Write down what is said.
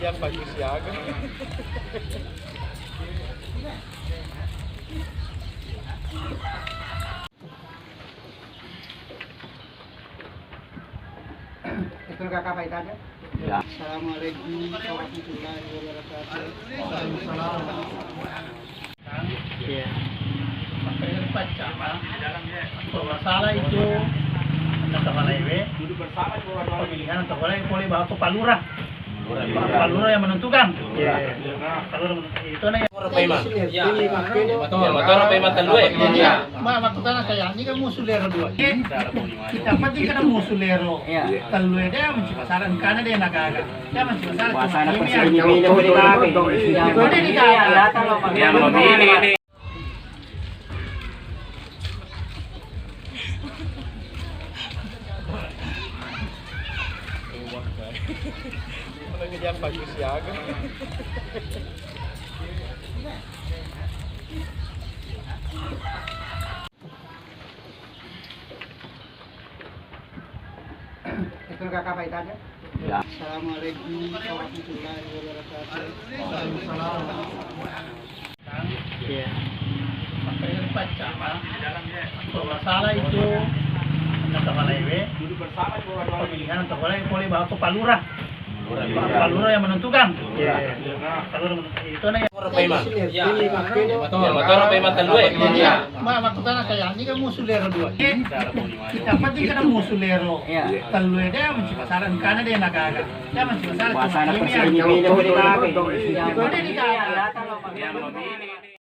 Yang pagi siaga. Itu kakak Pak aja. Ya. Assalamualaikum warahmatullahi wabarakatuh. Iya. Sampai baca, kalau masalah itu kata Malaiwe, pemilihan atau boleh bawa ke Palura. Palura yang menentukan. Iya. Palura itu nih. Ya, motor apa yang matan dua? Iya. Makutana saya ini kan musulero dua. Kita penting kan musulero. Talue dia masih pasaran karena dia nagaga. Dia masih pasaran. Ini boleh pakai. Boleh dikatakan. Yang memilih ini. Yang pagi siaga. Itu kakak Pak aja. Ya. Assalamualaikum warahmatullahi wabarakatuh. Iya. Sampai baca, kalau masalah itu kata Malaiwe, pemilihan atau boleh bawa ke Palura. Palura yang menentukan. Iya. Palura itu nih. Ya, motor apa yang matan dua? Iya. Makutana saya ini kan musulero dua. Kita penting kan musulero. Talue dia masih pasaran karena dia nagaga. Dia masih pasaran. Ini boleh pakai. Boleh dikatakan. Yang memilih.